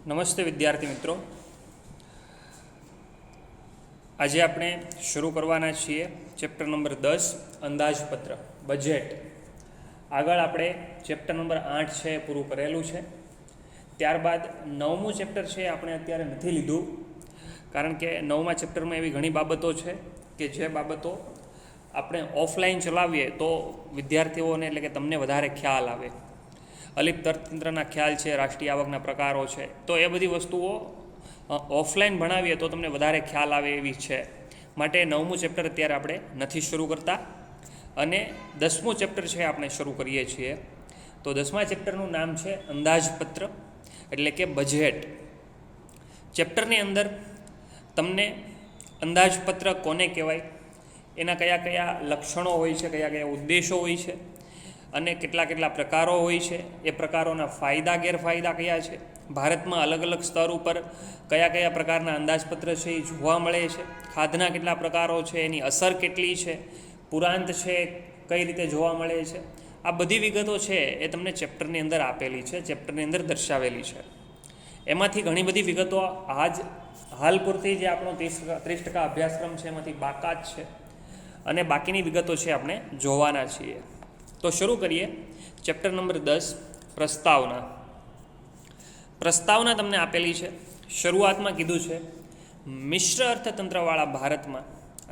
નમસ્તે વિદ્યાર્થી મિત્રો, આજે આપણે શરૂ કરવાના છીએ ચેપ્ટર નંબર 10 અંદાજપત્ર બજેટ. આગળ આપણે ચેપ્ટર નંબર 8 છે એ પૂરું કરેલું છે. ત્યારબાદ 9મું ચેપ્ટર છે આપણે અત્યારે નથી લીધું, કારણ કે 9મા ચેપ્ટરમાં એવી ઘણી બાબતો છે કે જે બાબતો આપણે ઓફલાઈન ચલાવીએ તો વિદ્યાર્થીઓને એટલે કે તમને વધારે ખ્યાલ આવે. અલિપ્ત અર્થતંત્રના ખ્યાલ છે, રાષ્ટ્રીય આવકના પ્રકારો છે, તો એ બધી વસ્તુઓ ઓફલાઈન ભણાવીએ તો તમને વધારે ખ્યાલ આવે એવી છે. માટે 9મું ચેપ્ટર અત્યારે આપણે નથી શરૂ કરતા અને 10મું ચેપ્ટર છે આપણે શરૂ કરીએ છીએ. તો 10મા ચેપ્ટરનું નામ છે અંદાજપત્ર એટલે કે બજેટ. ચેપ્ટરની અંદર તમને અંદાજપત્ર કોને કહેવાય, એના કયા કયા લક્ષણો હોય છે, કયા કયા ઉદ્દેશો હોય છે અને કેટલા પ્રકારો હોય છે, એ પ્રકારોના ફાયદા ગેરફાયદા કયા છે, ભારતમાં અલગ અલગ સ્તર ઉપર કયા કયા પ્રકારના અંદાજપત્ર છે એ જોવા મળે છે, ખાધના કેટલા પ્રકારો છે, એની અસર કેટલી છે, પુરાંત છે કઈ રીતે જોવા મળે છે, આ બધી વિગતો છે એ તમને ચેપ્ટરની અંદર આપેલી છે, ચેપ્ટરની અંદર દર્શાવેલી છે. એમાંથી ઘણી બધી વિગતો હાલ પૂરતી જે આપણો 30% અભ્યાસક્રમ છે એમાંથી બાકાત છે અને બાકીની વિગતો છે આપણે જોવાના છીએ. તો શરૂ કરીએ. ચેપ્ટર નંબર 10 પ્રસ્તાવના તમને આપેલી છે. શરૂઆતમાં કીધું છે મિશ્ર અર્થતંત્રવાળા ભારતમાં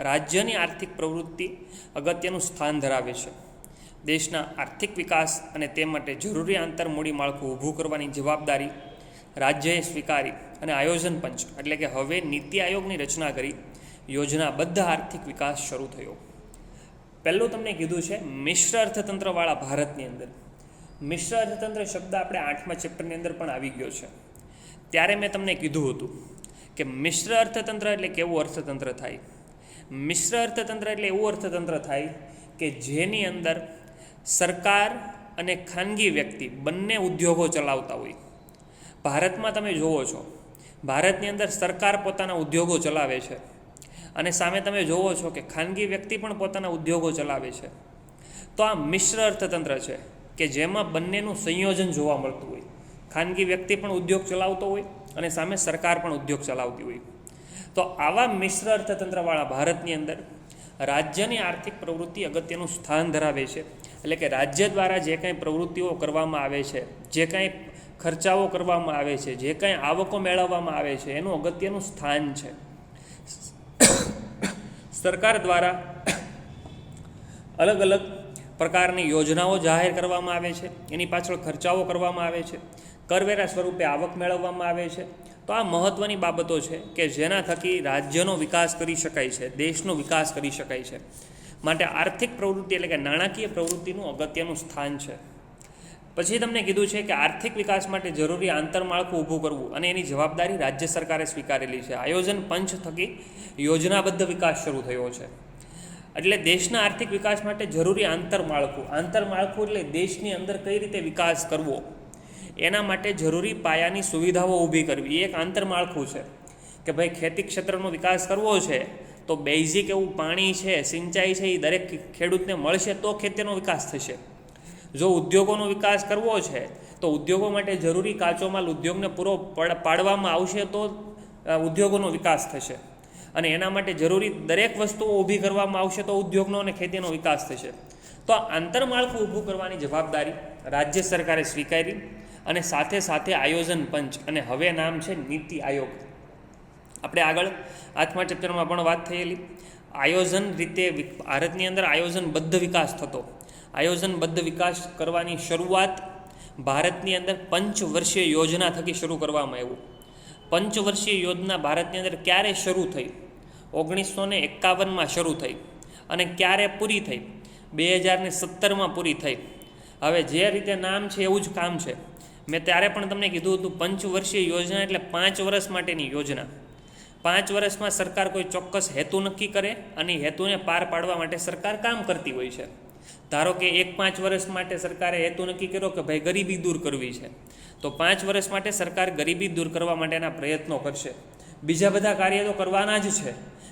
રાજ્યની આર્થિક પ્રવૃત્તિ અગત્યનું સ્થાન ધરાવે છે. દેશના આર્થિક વિકાસ અને તે માટે જરૂરી આંતરમૂડી માળખું ઊભું કરવાની જવાબદારી રાજ્યએ સ્વીકારી અને આયોજન પંચ એટલે કે હવે નીતિ આયોગની રચના કરી યોજનાબદ્ધ આર્થિક વિકાસ શરૂ થયો. પહેલું તમને કીધું છે મિશ્ર અર્થતંત્રવાળા ભારતની અંદર. મિશ્ર અર્થતંત્ર શબ્દ આપણે 8મા ચેપ્ટરની અંદર પણ આવી ગયો છે. ત્યારે મેં તમને કીધું હતું કે મિશ્ર અર્થતંત્ર એટલે કેવું અર્થતંત્ર થાય. મિશ્ર અર્થતંત્ર એટલે એવું અર્થતંત્ર થાય કે જેની અંદર સરકાર અને ખાનગી વ્યક્તિ બંને ઉદ્યોગો ચલાવતા હોય. ભારતમાં તમે જુઓ છો, ભારતની અંદર સરકાર પોતાના ઉદ્યોગો ચલાવે છે અને સામે તમે જોવો છો કે ખાનગી વ્યક્તિ પણ પોતાના ઉદ્યોગો ચલાવે છે. તો આ મિશ્ર અર્થતંત્ર છે કે જેમાં બંનેનું સંયોજન જોવા મળતું હોય. ખાનગી વ્યક્તિ પણ ઉદ્યોગ ચલાવતો હોય અને સામે સરકાર પણ ઉદ્યોગ ચલાવતી હોય. તો આવા મિશ્ર અર્થતંત્રવાળા ભારતની અંદર રાજ્યની આર્થિક પ્રવૃત્તિ અગત્યનું સ્થાન ધરાવે છે. એટલે કે રાજ્ય દ્વારા જે કાંઈ પ્રવૃત્તિઓ કરવામાં આવે છે, જે કાંઈ ખર્ચાઓ કરવામાં આવે છે, જે કાંઈ આવકો મેળવવામાં આવે છે, એનું અગત્યનું સ્થાન છે. સરકાર દ્વારા અલગ અલગ પ્રકારની યોજનાઓ જાહેર કરવામાં આવે છે, એની પાછળ ખર્ચાઓ કરવામાં આવે છે, કરવેરા સ્વરૂપે આવક મેળવવામાં આવે છે. તો આ મહત્ત્વની બાબતો છે કે જેના થકી રાજ્યનો વિકાસ કરી શકાય છે, દેશનો વિકાસ કરી શકાય છે. માટે આર્થિક પ્રવૃત્તિ એટલે કે નાણાકીય પ્રવૃત્તિનું અગત્યનું સ્થાન છે. પછી તમને કીધું છે કે આર્થિક વિકાસ માટે જરૂરી આંતરમાળખું ઊભું કરવું અને એની જવાબદારી રાજ્ય સરકારે સ્વીકારેલી છે. આયોજન પંચ થકી યોજનાબદ્ધ વિકાસ શરૂ થયો છે. એટલે દેશના આર્થિક વિકાસ માટે જરૂરી આંતરમાળખું એટલે દેશની અંદર કઈ રીતે વિકાસ કરવો, એના માટે જરૂરી પાયાની સુવિધાઓ ઊભી કરવી. એ એક આંતરમાળખું છે કે ભાઈ ખેતી ક્ષેત્રનો વિકાસ કરવો છે તો બેઝિક એવું પાણી છે, સિંચાઈ છે, એ દરેક ખેડૂતને મળશે તો ખેતીનો વિકાસ થશે. જો ઉદ્યોગોનો વિકાસ કરવો છે તો ઉદ્યોગો માટે જરૂરી કાચો માલ ઉદ્યોગને પૂરો પાડવામાં આવશે તો ઉદ્યોગોનો વિકાસ થશે અને એના માટે જરૂરી દરેક વસ્તુઓ ઊભી કરવામાં આવશે તો ઉદ્યોગનો અને ખેતીનો વિકાસ થશે. તો આ આંતરમાળખું ઊભું કરવાની જવાબદારી રાજ્ય સરકારે સ્વીકારી અને સાથે સાથે આયોજન પંચ અને હવે નામ છે નીતિ આયોગ. આપણે આગળ 8મા ચેપ્ટરમાં પણ વાત થયેલી. આયોજન રીતે ભારતની અંદર આયોજનબદ્ધ વિકાસ થતો. આયોજનબદ્ધ વિકાસ કરવાની શરૂઆત ભારતની અંદર પંચવર્ષીય યોજના થકી શરૂ કરવામાં આવ્યું. પંચવર્ષીય યોજના ભારતની અંદર ક્યારે શરૂ થઈ? 1951માં શરૂ થઈ અને ક્યારે પૂરી થઈ? 2017માં પૂરી થઈ. હવે જે રીતે નામ છે એવું જ કામ છે. મેં ત્યારે પણ તમને કીધું હતું પંચવર્ષીય યોજના એટલે 5 વર્ષ માટેની યોજના. 5 વર્ષમાં સરકાર કોઈ ચોક્કસ હેતુ નક્કી કરે અને હેતુને પાર પાડવા માટે સરકાર કામ કરતી હોય છે. ધારો કે 5 વર્ષ માટે સરકારે હેતુ નક્કી કર્યો કે ભાઈ ગરીબી દૂર કરવી છે, તો 5 વર્ષ માટે સરકાર ગરીબી દૂર કરવા માટેના પ્રયત્નો કરશે. બીજા બધા કાર્ય તો કરવાના જ છે,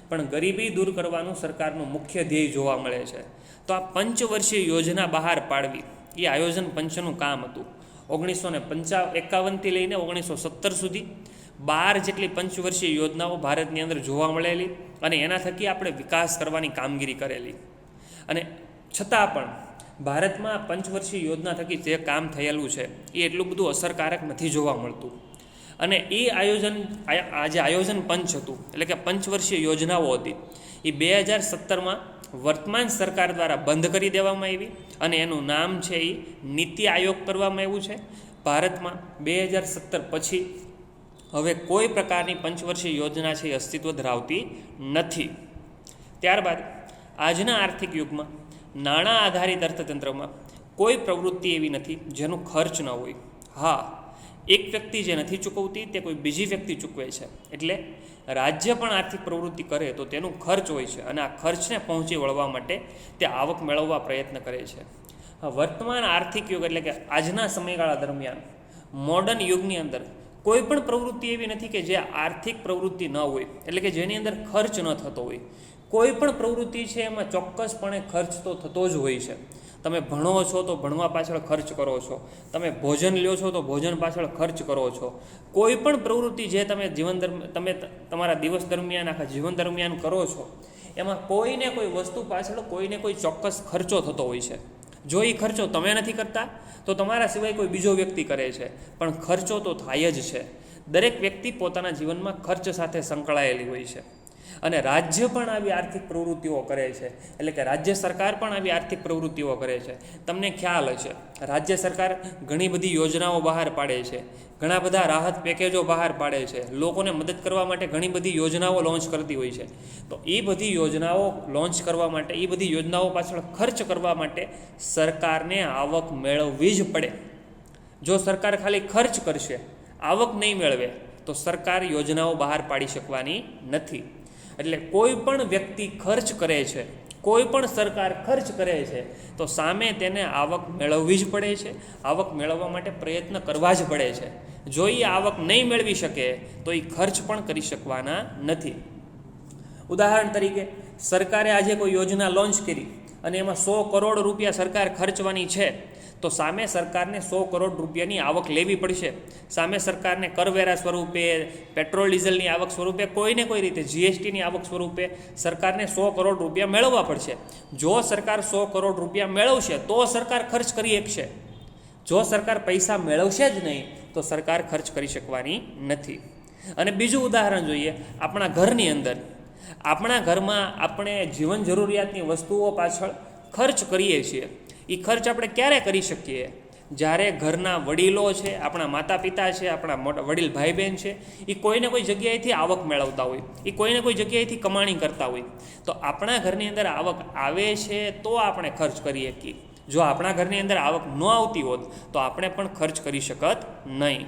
પણ ગરીબી દૂર કરવાનું સરકારનું મુખ્ય ધ્યેય જોવા મળે છે. તો આ પંચવર્ષીય યોજના બહાર પાડવી એ આયોજન પંચનું કામ હતું. 1951થી લઈને 1970 સુધી 12 જેટલી પંચવર્ષીય યોજનાઓ ભારતની અંદર જોવા મળેલી અને એના થકી આપણે વિકાસ કરવાની કામગીરી કરેલી. અને છતાં પણ ભારતમાં પંચવર્ષીય યોજના થકી જે કામ થયેલું છે એ એટલું બધું અસરકારક નથી જોવા મળતું. અને એ જે આયોજન પંચ હતું, એટલે કે પંચવર્ષીય યોજનાઓ હતી, એ 2017માં વર્તમાન સરકાર દ્વારા બંધ કરી દેવામાં આવી અને એનું નામ છે એ નીતિ આયોગ કરવામાં આવ્યું છે. ભારતમાં 2017 પછી હવે કોઈ પ્રકારની પંચવર્ષીય યોજના છે એ અસ્તિત્વ ધરાવતી નથી. ત્યારબાદ આજના આર્થિક યુગમાં નાણાં આધારિત અર્થતંત્રમાં કોઈ પ્રવૃત્તિ એવી નથી જેનું ખર્ચ ન હોય. હા, એક વ્યક્તિ જે નથી ચૂકવતી તે કોઈ બીજી વ્યક્તિ ચૂકવે છે, એટલે રાજ્ય પણ આર્થિક પ્રવૃત્તિ કરે તો તેનું ખર્ચ હોય છે અને આ ખર્ચને પહોંચી વળવા માટે તે આવક મેળવવા પ્રયત્ન કરે છે. વર્તમાન આર્થિક યુગ એટલે કે આજના સમયગાળા દરમિયાન મોડર્ન યુગની અંદર કોઈ પણ પ્રવૃત્તિ એવી નથી કે જે આર્થિક પ્રવૃત્તિ ન હોય, એટલે કે જેની અંદર ખર્ચ ન થતો હોય. કોઈ પણ પ્રવૃત્તિ છે એમાં ચોક્કસપણે ખર્ચ તો થતો જ હોય છે. તમે ભણો છો તો ભણવા પાછળ ખર્ચ કરો છો, તમે ભોજન લ્યો છો તો ભોજન પાછળ ખર્ચ કરો છો. કોઈ પણ પ્રવૃત્તિ જે તમે તમારા દિવસ દરમિયાન આખા જીવન દરમિયાન કરો છો એમાં કોઈને કોઈ વસ્તુ પાછળ કોઈને કોઈ ચોક્કસ ખર્ચો થતો હોય છે. જો એ ખર્ચો તમે નથી કરતા તો તમારા સિવાય કોઈ બીજો વ્યક્તિ કરે છે, પણ ખર્ચો તો થાય જ છે. દરેક વ્યક્તિ પોતાના જીવનમાં ખર્ચ સાથે સંકળાયેલી હોય છે. અને રાજ્ય પણ આવી આર્થિક પ્રવૃત્તિઓ કરે છે, એટલે કે રાજ્ય સરકાર પણ આવી આર્થિક પ્રવૃત્તિઓ કરે છે. તમને ખ્યાલ હશે, રાજ્ય સરકાર ઘણી બધી યોજનાઓ બહાર પાડે છે, ઘણા બધા રાહત પેકેજો બહાર પાડે છે, લોકોને મદદ કરવા માટે ઘણી બધી યોજનાઓ લોન્ચ કરતી હોય છે. તો એ બધી યોજનાઓ લોન્ચ કરવા માટે, એ બધી યોજનાઓ પાછળ ખર્ચ કરવા માટે સરકારને આવક મેળવવી જ પડે. જો સરકાર ખાલી ખર્ચ કરશે, આવક નહીં મેળવે, તો સરકાર યોજનાઓ બહાર પાડી શકવાની નથી. એટલે કોઈ પણ વ્યક્તિ ખર્ચ કરે છે, કોઈ પણ સરકાર ખર્ચ કરે છે તો સામે તેને આવક મેળવવી જ પડે છે. આવક મેળવવા માટે પ્રયત્ન કરવા જ પડે છે. જો એ આવક નહીં મેળવી શકે તો એ ખર્ચ પણ કરી શકવાના નથી. ઉદાહરણ તરીકે, સરકારે આજે કોઈ યોજના લોન્ચ કરી અને એમાં 100 કરોડ રૂપિયા સરકાર ખર્ચવાની છે, તો સામે સરકારને 100 કરોડ રૂપિયાની આવક લેવી પડશે. સામે સરકારને કરવેરા સ્વરૂપે, પેટ્રોલ ડીઝલની આવક સ્વરૂપે, કોઈને કોઈ રીતે જીએસટીની આવક સ્વરૂપે સરકારને 100 કરોડ રૂપિયા મેળવવા પડશે. જો સરકાર 100 કરોડ રૂપિયા મેળવશે તો સરકાર ખર્ચ કરી શકશે. જો સરકાર પૈસા મેળવશે જ નહીં તો સરકાર ખર્ચ કરી શકવાની નથી. અને બીજું ઉદાહરણ જોઈએ, આપણા ઘરની અંદર. આપણા ઘરમાં આપણે જીવન જરૂરિયાતની વસ્તુઓ પાછળ ખર્ચ કરીએ છીએ. એ ખર્ચ આપણે ક્યારે કરી શકીએ? જ્યારે ઘરના વડીલો છે, આપણા માતા પિતા છે, આપણા વડીલ ભાઈ બહેન છે, એ કોઈને કોઈ જગ્યાએથી આવક મેળવતા હોય, એ કોઈને કોઈ જગ્યાએથી કમાણી કરતા હોય, તો આપણા ઘરની અંદર આવક આવે છે તો આપણે ખર્ચ કરી શકીએ. જો આપણા ઘરની અંદર આવક ન આવતી હોત તો આપણે પણ ખર્ચ કરી શકત નહીં.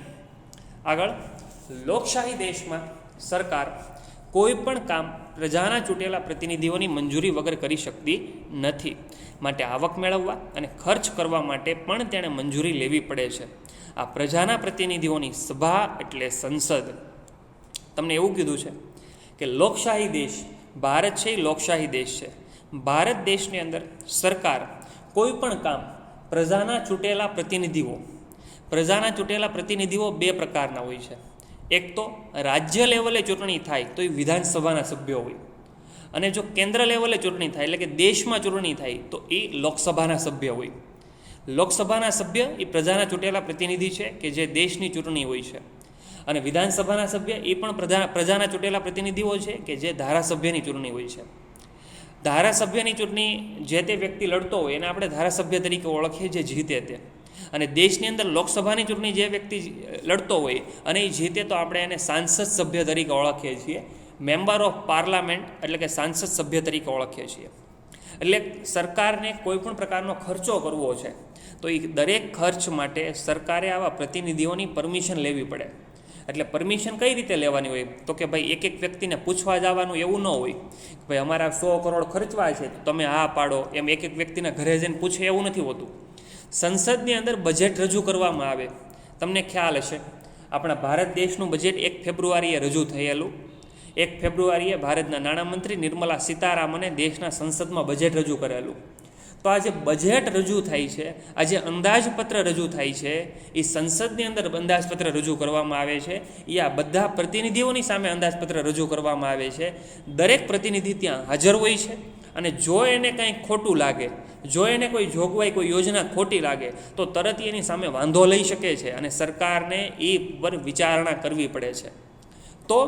આગળ, લોકશાહી દેશમાં સરકાર કોઈ પણ કામ પ્રજાના ચૂંટેલા પ્રતિનિધિઓની મંજૂરી વગર કરી શકતી નથી. માટે આવક મેળવવા અને ખર્ચ કરવા માટે પણ તેણે મંજૂરી લેવી પડે છે. આ પ્રજાના પ્રતિનિધિઓની સભા એટલે સંસદ. તમને એવું કીધું છે કે લોકશાહી દેશ ભારત છે, એ લોકશાહી દેશ છે. ભારત દેશની અંદર સરકાર કોઈ પણ કામ પ્રજાના ચૂંટેલા પ્રતિનિધિઓ 2 પ્રકારના હોય છે. એક તો રાજ્ય લેવલે ચૂંટણી થાય તો એ વિધાનસભાના સભ્યો હોય, અને જો કેન્દ્ર લેવલે ચૂંટણી થાય, એટલે કે દેશમાં ચૂંટણી થાય, તો એ લોકસભાના સભ્ય હોય. લોકસભાના સભ્ય એ પ્રજાના ચૂંટેલા પ્રતિનિધિ છે કે જે દેશની ચૂંટણી હોય છે. અને વિધાનસભાના સભ્ય એ પણ પ્રજાના ચૂંટેલા પ્રતિનિધિઓ છે કે જે ધારાસભ્યની ચૂંટણી હોય છે. ધારાસભ્યની ચૂંટણી જે તે વ્યક્તિ લડતો હોય એને આપણે ધારાસભ્ય તરીકે ઓળખીએ, જે જીતે તે. અને દેશની અંદર લોકસભાની ચૂંટણી જે વ્યક્તિ લડતો હોય અને એ જીતે તો આપણે એને સાંસદ સભ્ય તરીકે ઓળખીએ છીએ. મેમ્બર ઓફ પાર્લામેન્ટ એટલે કે સાંસદ સભ્ય તરીકે ઓળખીએ છીએ. એટલે સરકારને કોઈ પણ પ્રકારનો ખર્ચો કરવો છે તો એ દરેક ખર્ચ માટે સરકારે આવા પ્રતિનિધિઓની પરમિશન લેવી પડે. એટલે પરમિશન કઈ રીતે લેવાની હોય? તો કે ભાઈ એક વ્યક્તિને પૂછવા જવાનું એવું ન હોય કે ભાઈ અમારા 100 કરોડ ખર્ચવા છે તો તમે હા પાડો, એમ એક વ્યક્તિના ઘરે જઈને પૂછે એવું નથી હોતું. સંસદની અંદર બજેટ રજૂ કરવામાં આવે. તમને ખ્યાલ હશે, આપણા ભારત દેશનું બજેટ 1 ફેબ્રુઆરીએ રજૂ થયેલું. 1 ફેબ્રુઆરીએ ભારતના નાણામંત્રી નિર્મલા સીતારામને દેશના સંસદમાં બજેટ રજૂ કરેલું. તો આ જે બજેટ રજૂ થાય છે, આ જે અંદાજપત્ર રજૂ થાય છે, એ સંસદની અંદર અંદાજપત્ર રજૂ કરવામાં આવે છે, એ આ બધા પ્રતિનિધિઓની સામે અંદાજપત્ર રજૂ કરવામાં આવે છે. દરેક પ્રતિનિધિ ત્યાં હાજર હોય છે અને જો એને કંઈ ખોટું લાગે, જો એને કોઈ જોગવાઈ, કોઈ યોજના ખોટી લાગે તો તરત એની સામે વાંધો લઈ શકે છે અને સરકારને એ પર વિચારણા કરવી પડે છે. તો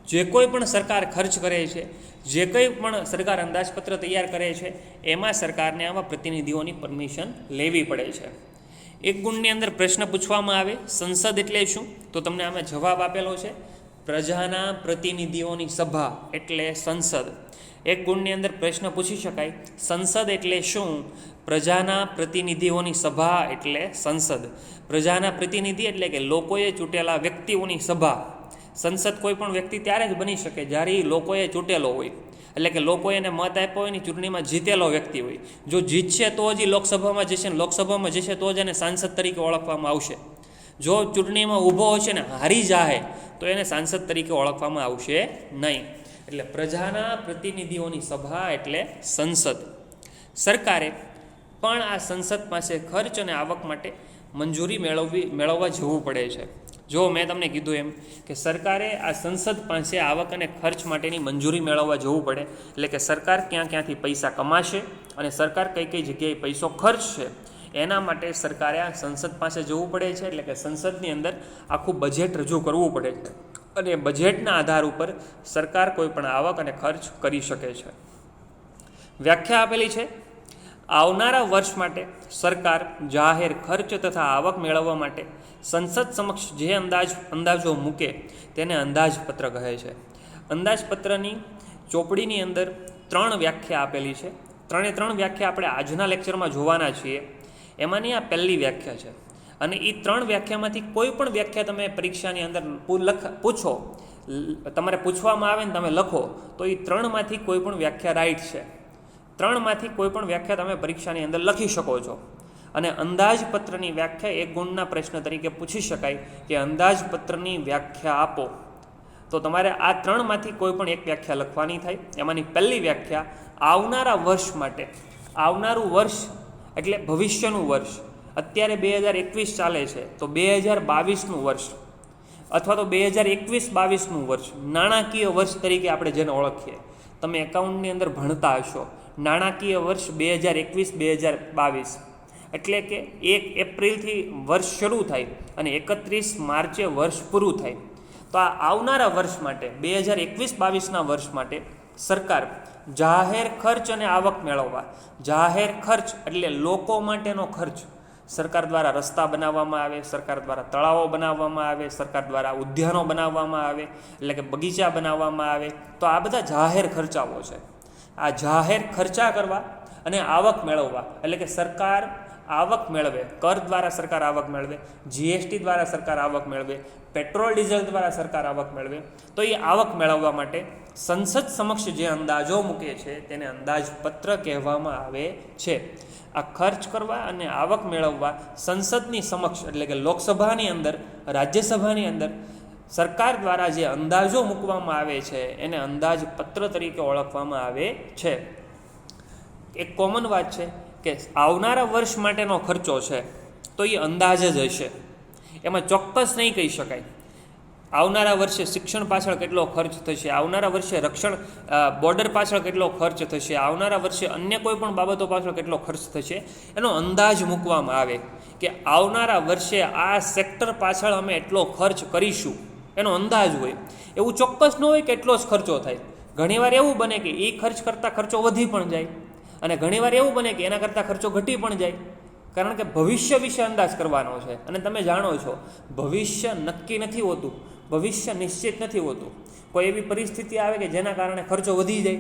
જે કોઈ પણ સરકાર ખર્ચ કરે છે, જે કંઈ પણ સરકાર અંદાજપત્ર તૈયાર કરે છે, એમાં સરકારને આવા પ્રતિનિધિઓની પરમિશન લેવી પડે છે. એક ગુણની અંદર પ્રશ્ન પૂછવામાં આવે સંસદ એટલે શું, તો તમને આમાં જવાબ આપેલો છે પ્રજાના પ્રતિનિધિઓની સભા એટલે સંસદ. એક ગુણની અંદર પ્રશ્ન પૂછી શકાય સંસદ એટલે શું, પ્રજાના પ્રતિનિધિઓની સભા એટલે સંસદ. પ્રજાના પ્રતિનિધિ એટલે કે લોકોએ ચૂંટેલા વ્યક્તિઓની સભા. સંસદ કોઈ પણ વ્યક્તિ ત્યારે જ બની શકે જ્યારે એ લોકોએ ચૂંટેલો હોય, એટલે કે લોકોએ એને મત આપ્યો હોય ને ચૂંટણીમાં જીતેલો વ્યક્તિ હોય. જો જીતશે તો જ લોકસભામાં જશે, ને લોકસભામાં જશે તો જ એને સાંસદ તરીકે ઓળખવામાં આવશે. જો ચૂંટણીમાં ઊભો હશે ને હારી જાય તો એને સાંસદ તરીકે ઓળખવામાં આવશે નહીં. એટલે પ્રજાના પ્રતિનિધિઓની સભા એટલે સંસદ. સરકારે પણ આ સંસદ પાસે ખર્ચ અને આવક માટે મંજૂરી મેળવવા જવું પડે છે. જો મેં તમને કીધું એમ કે સરકારે આ સંસદ પાસે આવક અને ખર્ચ માટેની મંજૂરી મેળવવા જવું પડે, એટલે કે સરકાર ક્યાંથી પૈસા કમાશે અને સરકાર કઈ જગ્યાએ પૈસો ખર્ચશે એના માટે સરકારે આ સંસદ પાસે જવું પડે છે. એટલે કે સંસદની અંદર આખું બજેટ રજૂ કરવું પડે છે અને બજેટના આધાર ઉપર સરકાર કોઈ પણ આવક અને ખર્ચ કરી શકે છે. વ્યાખ્યા આપેલી છે આવનારા વર્ષ માટે સરકાર જાહેર ખર્ચ તથા આવક મેળવવા માટે સંસદ સમક્ષ જે અંદાજો મૂકે તેને અંદાજપત્ર કહે છે. અંદાજપત્રની ચોપડીની અંદર 3 વ્યાખ્યા આપેલી છે. 3 વ્યાખ્યા આપણે આજના લેક્ચરમાં જોવાના છીએ. એમાંની આ પહેલી વ્યાખ્યા છે અને એ 3 વ્યાખ્યામાંથી કોઈ પણ વ્યાખ્યા તમે પરીક્ષાની અંદર પૂછો, તમારે પૂછવામાં આવે ને તમે લખો તો એ 3માંથી કોઈ પણ વ્યાખ્યા રાઈટ છે. 3માંથી કોઈ પણ વ્યાખ્યા તમે પરીક્ષાની અંદર લખી શકો છો. અને અંદાજપત્રની વ્યાખ્યા 1 ગુણના પ્રશ્ન તરીકે પૂછી શકાય કે અંદાજપત્રની વ્યાખ્યા આપો, તો તમારે આ 3માંથી કોઈ પણ એક વ્યાખ્યા લખવાની થાય. એમાંની પહેલી વ્યાખ્યા આવનારા વર્ષ માટે. આવનારું વર્ષ એટલે ભવિષ્યનું વર્ષ. અત્યારે 2021 ચાલે છે તો 2022નું વર્ષ અથવા તો 2021-22નું વર્ષ નાણાકીય વર્ષ તરીકે આપણે જેને ઓળખીએ. તમે એકાઉન્ટની અંદર ભણતા હશો, નાણાકીય વર્ષ 2021-2022 એટલે કે 1 એપ્રિલથી વર્ષ શરૂ થાય અને 31 માર્ચે વર્ષ પૂરું થાય. તો આ આવનારા વર્ષ માટે 2021-22ના વર્ષ માટે સરકાર જાહેર ખર્ચ અને આવક મેળવવા. જાહેર ખર્ચ એટલે લોકો માટેનો ખર્ચ. સરકાર દ્વારા રસ્તા બનાવવામાં આવે, સરકાર દ્વારા તળાવો બનાવવામાં આવે, સરકાર દ્વારા ઉદ્યાનો બનાવવામાં આવે, એટલે કે બગીચા બનાવવામાં આવે. તો આ બધા જાહેર ખર્ચાઓ છે. આ જાહેર ખર્ચા કરવા અને આવક મેળવવા એટલે કે સરકાર આવક મેળવે, કર દ્વારા સરકાર આવક મેળવે, જીએસટી દ્વારા સરકાર આવક મેળવે, પેટ્રોલ ડીઝલ દ્વારા સરકાર આવક મેળવે. તો એ આવક મેળવવા માટે સંસદ સમક્ષ જે અંદાજો મૂકે છે તેને અંદાજપત્ર કહેવામાં આવે છે. આ ખર્ચ કરવા અને આવક મેળવવા સંસદની સમક્ષ એટલે કે લોકસભાની અંદર, રાજ્યસભાની અંદર સરકાર દ્વારા જે અંદાજો મૂકવામાં આવે છે એને અંદાજપત્ર તરીકે ઓળખવામાં આવે છે. એક કોમન વાત છે કે આવનારા વર્ષ માટેનો ખર્ચો છે તો એ અંદાજ જ હશે, એમાં ચોક્કસ નહીં કહી શકાય. આવનારા વર્ષે શિક્ષણ પાછળ કેટલો ખર્ચ થશે, આવનારા વર્ષે રક્ષણ બોર્ડર પાછળ કેટલો ખર્ચ થશે, આવનારા વર્ષે અન્ય કોઈ પણ બાબતો પાછળ કેટલો ખર્ચ થશે, એનો અંદાજ મૂકવામાં આવે કે આવનારા વર્ષે આ સેક્ટર પાછળ અમે એટલો ખર્ચ કરીશું, એનો અંદાજ હોય. એવું ચોક્કસ ન હોય કે એટલો જ ખર્ચો થાય. ઘણીવાર એવું બને કે એ ખર્ચ કરતાં ખર્ચો વધી પણ જાય અને ઘણીવાર એવું બને કે એના કરતાં ખર્ચો ઘટી પણ જાય, કારણ કે ભવિષ્ય વિશે અંદાજ કરવાનો છે. અને તમે જાણો છો ભવિષ્ય નક્કી નથી હોતું, ભવિષ્ય નિશ્ચિત નથી હોતું. કોઈ એવી પરિસ્થિતિ આવે કે જેના કારણે ખર્ચો વધી જાય,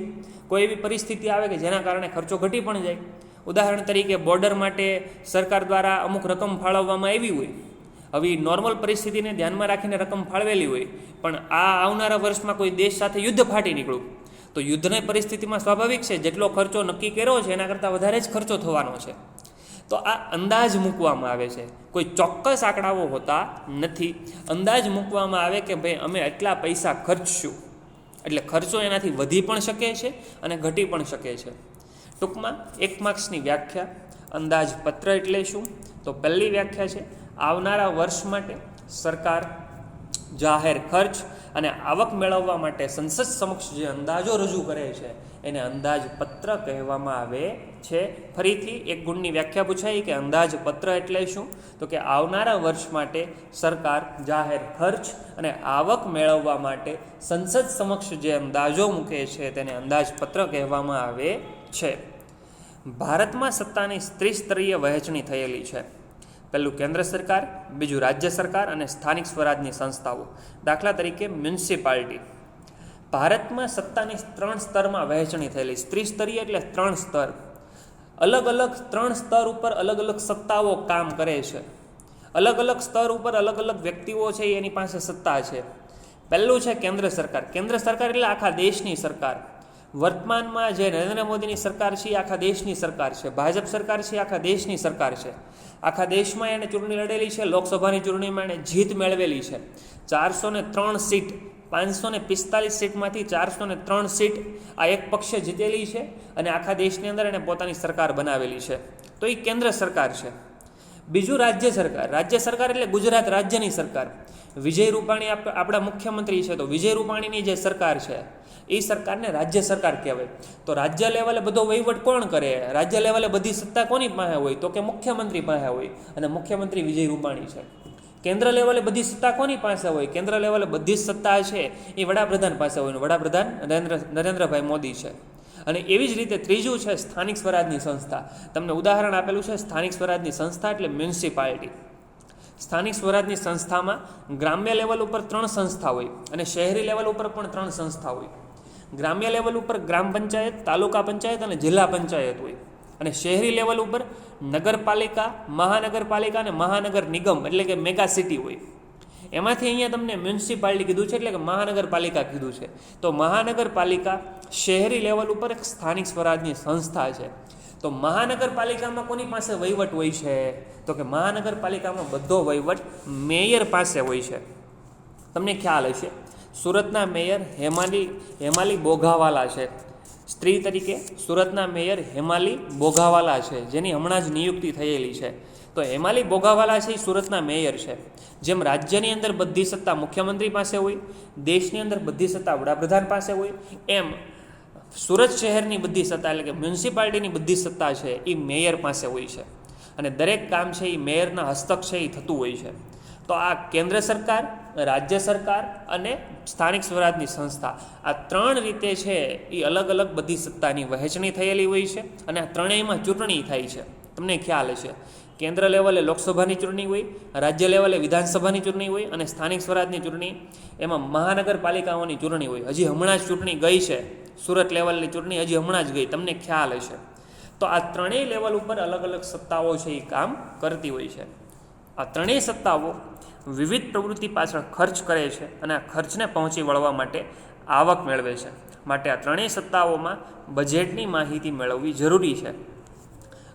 કોઈ એવી પરિસ્થિતિ આવે કે જેના કારણે ખર્ચો ઘટી પણ જાય. ઉદાહરણ તરીકે બોર્ડર માટે સરકાર દ્વારા અમુક રકમ ફાળવવામાં આવી હોય. હવે નોર્મલ પરિસ્થિતિને ધ્યાનમાં રાખીને રકમ ફાળવેલી હોય, પણ આ આવનારા વર્ષમાં કોઈ દેશ સાથે યુદ્ધ ફાટી નીકળ્યું તો યુદ્ધની પરિસ્થિતિમાં સ્વાભાવિક છે જેટલો ખર્ચો નક્કી કર્યો છે એના કરતાં વધારે જ ખર્ચો થવાનો છે. તો આ અંદાજ મૂકવામાં આવે છે, કોઈ ચોક્કસ આંકડાઓ હોતા નથી. અંદાજ મૂકવામાં આવે કે ભાઈ અમે એટલા પૈસા ખર્ચશું, એટલે ખર્ચો એનાથી વધી પણ શકે છે અને ઘટી પણ શકે છે. ટૂંકમાં 1 માર્ક્સની વ્યાખ્યા. અંદાજપત્ર એટલે શું? તો પહેલી વ્યાખ્યા છે, આવનારા વર્ષ માટે સરકાર જાહેર ખર્ચ અને આવક મેળવવા માટે સંસદ સમક્ષ જે અંદાજો રજૂ કરે છે એને અંદાજપત્ર કહેવામાં આવે છે. ફરીથી 1 ગુણની વ્યાખ્યા પૂછાઈ કે અંદાજપત્ર એટલે શું? તો કે આવનારા વર્ષ માટે સરકાર જાહેર ખર્ચ અને આવક મેળવવા માટે સંસદ સમક્ષ જે અંદાજો મૂકે છે તેને અંદાજપત્ર કહેવામાં આવે છે. ભારતમાં સત્તાની ત્રિસ્તરીય વહેંચણી થયેલી છે. પહેલું કેન્દ્ર સરકાર, બીજું રાજ્ય સરકાર અને સ્થાનિક સ્વરાજની સંસ્થાઓ. દાખલા તરીકે મ્યુનિસિપાલિટી. ભારતમાં સત્તાની 3 સ્તરમાં વહેંચણી થયેલી. ત્રિસ્તરીય એટલે 3 સ્તર. અલગ અલગ 3 સ્તર ઉપર અલગ અલગ સત્તાઓ કામ કરે છે. અલગ અલગ સ્તર ઉપર અલગ અલગ વ્યક્તિઓ છે એની પાસે સત્તા છે. પહેલું છે કેન્દ્ર સરકાર. કેન્દ્ર સરકાર એટલે આખા દેશની સરકાર. વર્તમાનમાં જે નરેન્દ્ર મોદીની સરકાર છે એ આખા દેશની સરકાર છે. ભાજપ સરકાર છે આખા દેશની સરકાર છે. આખા દેશમાં એને ચૂંટણી લડેલી છે. લોકસભાની ચૂંટણીમાં એણે જીત મેળવેલી છે. 403 સીટ, 545 સીટમાંથી 403 સીટ આ એક પક્ષે જીતેલી છે અને આખા દેશની અંદર એણે પોતાની સરકાર બનાવેલી છે. તો એ કેન્દ્ર સરકાર છે. બીજું રાજ્ય સરકાર. રાજ્ય સરકાર એટલે ગુજરાત રાજ્યની સરકાર. વિજય રૂપાણી આપણા મુખ્યમંત્રી છે, તો વિજય રૂપાણીની જે સરકાર છે એ સરકારને રાજ્ય સરકાર કહેવાય. તો રાજ્ય લેવલે બધો વહીવટ કોણ કરે? રાજ્ય લેવલે બધી સત્તા કોની પાસે હોય? તો કે મુખ્યમંત્રી પાસે હોય અને મુખ્યમંત્રી વિજય રૂપાણી છે. કેન્દ્ર લેવલે બધી સત્તા કોની પાસે હોય? કેન્દ્ર લેવલે બધી જ સત્તા છે એ વડાપ્રધાન પાસે હોય અને વડાપ્રધાન નરેન્દ્રભાઈ મોદી છે. અને એવી જ રીતે ત્રીજું છે સ્થાનિક સ્વરાજની સંસ્થા. તમને ઉદાહરણ આપેલું છે સ્થાનિક સ્વરાજની સંસ્થા એટલે મ્યુનિસિપાલિટી. સ્થાનિક સ્વરાજની સંસ્થામાં ગ્રામ્ય લેવલ ઉપર 3 સંસ્થા હોય અને શહેરી લેવલ ઉપર પણ 3 સંસ્થા હોય. ગ્રામ્ય લેવલ ઉપર ગ્રામ પંચાયત, તાલુકા પંચાયત અને જિલ્લા પંચાયત હોય અને શહેરી લેવલ ઉપર નગરપાલિકા, મહાનગરપાલિકા અને મહાનગર નિગમ એટલે કે મેગા સિટી હોય. એમાંથી અહીંયા તમને મ્યુનિસિપાલિટી કીધું છે એટલે કે મહાનગરપાલિકા કીધું છે. તો મહાનગરપાલિકા શહેરી લેવલ ઉપર એક સ્થાનિક સ્વરાજની સંસ્થા છે. તો મહાનગરપાલિકામાં કોની પાસે વહીવટ હોય છે? તો કે મહાનગરપાલિકામાં બધો વહીવટ મેયર પાસે હોય છે. તમને ખ્યાલ હશે સુરતના મેયર હેમાલી બોઘાવાલા છે. સ્ત્રી તરીકે સુરતના મેયર હેમાલી બોઘાવાલા છે, જેની હમણાં જ નિયુક્તિ થયેલી છે. તો હેમાલી બોઘાવાલા છે એ સુરતના મેયર છે. જેમ રાજ્યની અંદર બધી સત્તા મુખ્યમંત્રી પાસે હોય, દેશની અંદર બધી સત્તા વડાપ્રધાન પાસે હોય, એમ સુરત શહેરની બધી સત્તા એટલે કે મ્યુનિસિપાલિટીની બધી સત્તા છે એ મેયર પાસે હોય છે અને દરેક કામ છે એ મેયરના હસ્તક છે એ થતું હોય છે. તો આ કેન્દ્ર સરકાર, રાજ્ય સરકાર અને સ્થાનિક સ્વરાજની સંસ્થા, આ 3 રીતે છે એ અલગ અલગ બધી સત્તાની વહેંચણી થયેલી હોય છે અને આ ત્રણેયમાં ચૂંટણી થાય છે. તમને ખ્યાલ હશે કેન્દ્ર લેવલે લોકસભાની ચૂંટણી હોય, રાજ્ય લેવલે વિધાનસભાની ચૂંટણી હોય અને સ્થાનિક સ્વરાજની ચૂંટણી એમાં મહાનગરપાલિકાઓની ચૂંટણી હોય. હજી હમણાં જ ચૂંટણી ગઈ છે, સુરત લેવલની ચૂંટણી હજી હમણાં જ ગઈ, તમને ખ્યાલ હશે. તો આ ત્રણેય લેવલ ઉપર અલગ અલગ સત્તાઓ છે એ કામ કરતી હોય છે. આ ત્રણેય સત્તાઓ વિવિધ પ્રવૃત્તિ પાછળ ખર્ચ કરે છે અને આ ખર્ચને પહોંચી વળવા માટે આવક મેળવે છે. માટે આ ત્રણેય સત્તાઓમાં બજેટની માહિતી મેળવવી જરૂરી છે.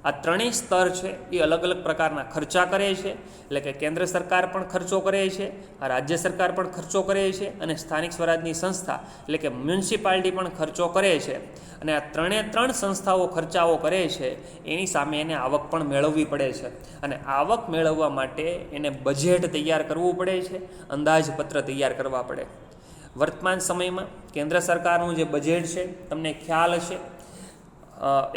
આ ત્રણેય સ્તર છે એ અલગ અલગ પ્રકારના ખર્ચા કરે છે. એટલે કે કેન્દ્ર સરકાર પણ ખર્ચો કરે છે, રાજ્ય સરકાર પણ ખર્ચો કરે છે અને સ્થાનિક સ્વરાજની સંસ્થા એટલે કે મ્યુનિસિપાલિટી પણ ખર્ચો કરે છે. અને આ 3 સંસ્થાઓ ખર્ચાઓ કરે છે એની સામે એને આવક પણ મેળવવી પડે છે અને આવક મેળવવા માટે એને બજેટ તૈયાર કરવું પડે છે, અંદાજપત્ર તૈયાર કરવા પડે. વર્તમાન સમયમાં કેન્દ્ર સરકારનું જે બજેટ છે તમને ખ્યાલ હશે